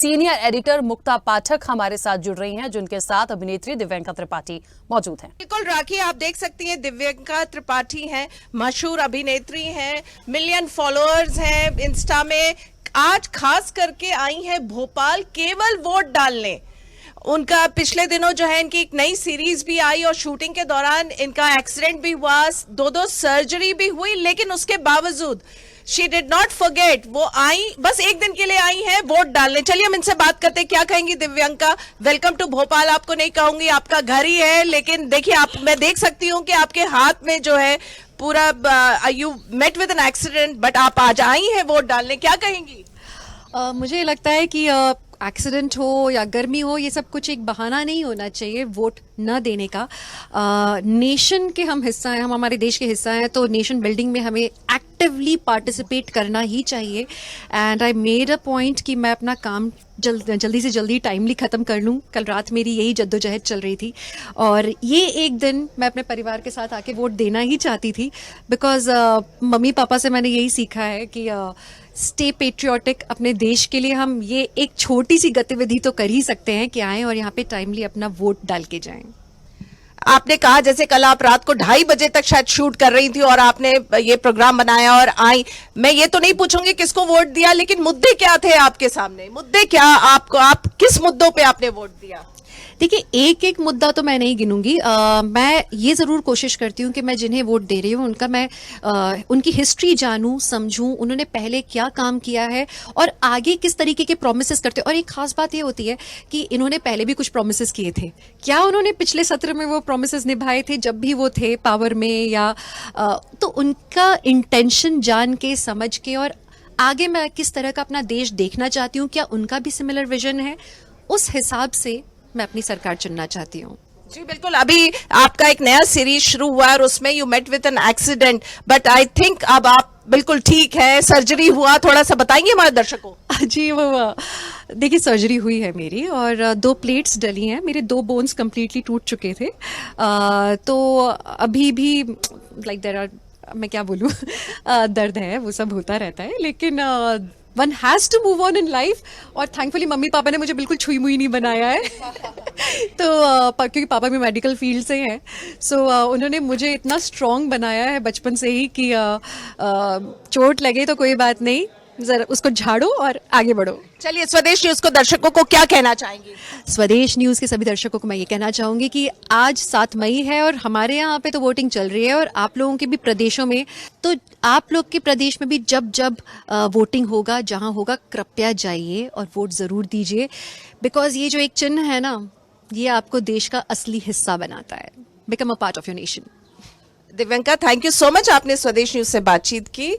Senior editor मुक्ता पाठक हमारे साथ जुड़ रही हैं, जिनके साथ अभिनेत्री दिव्यंका त्रिपाठी मौजूद हैं। बिल्कुल राखी, आप देख सकती हैं दिव्यंका त्रिपाठी हैं, मशहूर अभिनेत्री हैं, मिलियन फॉलोअर्स हैं इंस्टा में। आज खास करके आई हैं भोपाल केवल वोट डालने। उनका पिछले दिनों जो है इनकी एक नई सीरीज भी आई और शूटिंग के दौरान इनका एक्सीडेंट भी हुआ, दो सर्जरी भी हुई, लेकिन उसके बावजूद शी डिड नॉट फॉरगेट। वो आई, बस एक दिन के लिए आई हैं वोट डालने। चलिए हम इनसे बात करते हैं, क्या कहेंगी दिव्यंका? वेलकम टू भोपाल आपको नहीं कहूंगी, आपका घर ही है, लेकिन देखिए आप, मैं देख सकती हूँ कि आपके हाथ में जो है पूरा you met with an accident, but आप आज आई हैं वोट डालने, क्या कहेंगी? मुझे लगता है कि एक्सीडेंट हो या गर्मी हो, ये सब कुछ एक बहाना नहीं होना चाहिए वोट न देने का। नेशन के हम हिस्सा हैं, हम हमारे देश के हिस्सा हैं, तो नेशन बिल्डिंग में हमें एक्टिवली पार्टिसिपेट करना ही चाहिए। And I made a point कि मैं अपना काम जल्दी से जल्दी टाइमली ख़त्म कर लूँ। कल रात मेरी यही जद्दोजहद चल रही थी और ये एक दिन मैं अपने परिवार के साथ आके वोट देना ही चाहती थी, बिकॉज मम्मी पापा से मैंने यही सीखा है कि स्टे पेट्रियोटिक। अपने देश के लिए हम ये एक छोटी सी गतिविधि तो कर ही सकते हैं कि आएँ और यहाँ पे टाइमली अपना वोट डाल के जाएं। आपने कहा जैसे कल आप रात को 2:30 बजे तक शायद शूट कर रही थी और आपने ये प्रोग्राम बनाया और आई। मैं ये तो नहीं पूछूंगी किसको वोट दिया, लेकिन मुद्दे क्या थे आपके सामने? मुद्दे क्या आपको, आप किस मुद्दों पे आपने वोट दिया? देखिए, एक एक मुद्दा तो मैं नहीं गिनूंगी। मैं ये ज़रूर कोशिश करती हूँ कि मैं जिन्हें वोट दे रही हूँ उनका मैं उनकी हिस्ट्री जानूँ, समझूँ, उन्होंने पहले क्या काम किया है और आगे किस तरीके के प्रोमिसेस करते हैं। और एक खास बात ये होती है कि इन्होंने पहले भी कुछ प्रोमिसेस किए थे, क्या उन्होंने पिछले सत्र में वो प्रोमिसेस निभाए थे जब भी वो थे पावर में, या तो उनका इंटेंशन जान के, समझ के, और आगे मैं किस तरह का अपना देश देखना चाहती हूँ, क्या उनका भी सिमिलर विजन है, उस हिसाब से मैं अपनी सरकार चुनना चाहती हूँ। जी बिल्कुल, अभी आपका एक नया सीरीज शुरू हुआ है और उसमें you met with an accident, but I think अब आप बिल्कुल ठीक है, सर्जरी हुआ, थोड़ा सा बताएंगे हमारे दर्शकों? जी, वो देखिए, सर्जरी हुई है मेरी और 2 प्लेट्स डली हैं, मेरे 2 बोन्स कंप्लीटली टूट चुके थे। तो अभी भी लाइक देयर आर, मैं क्या बोलूँ, दर्द है, वो सब होता रहता है, लेकिन one has to move on in life. और थैंकफुली मम्मी पापा ने मुझे बिल्कुल छुई मुई नहीं बनाया है तो क्योंकि पापा भी मेडिकल फील्ड से हैं, सो उन्होंने मुझे इतना स्ट्रॉन्ग बनाया है बचपन से ही कि चोट लगे तो कोई बात नहीं, जरा उसको झाड़ो और आगे बढ़ो। चलिए, स्वदेश न्यूज को दर्शकों को क्या कहना चाहेंगी? स्वदेश न्यूज़ के सभी दर्शकों को मैं ये कहना चाहूँगी कि आज 7 मई है और हमारे यहाँ पे तो वोटिंग चल रही है और आप लोगों के भी प्रदेशों में, तो आप लोग के प्रदेश में भी जब जब वोटिंग होगा, जहाँ होगा, कृपया जाइए और वोट ज़रूर दीजिए, बिकॉज ये जो एक चिन्ह है ना, ये आपको देश का असली हिस्सा बनाता है। Become a part of your nation. Divyanka, thank you so much, आपने स्वदेश न्यूज से बातचीत की।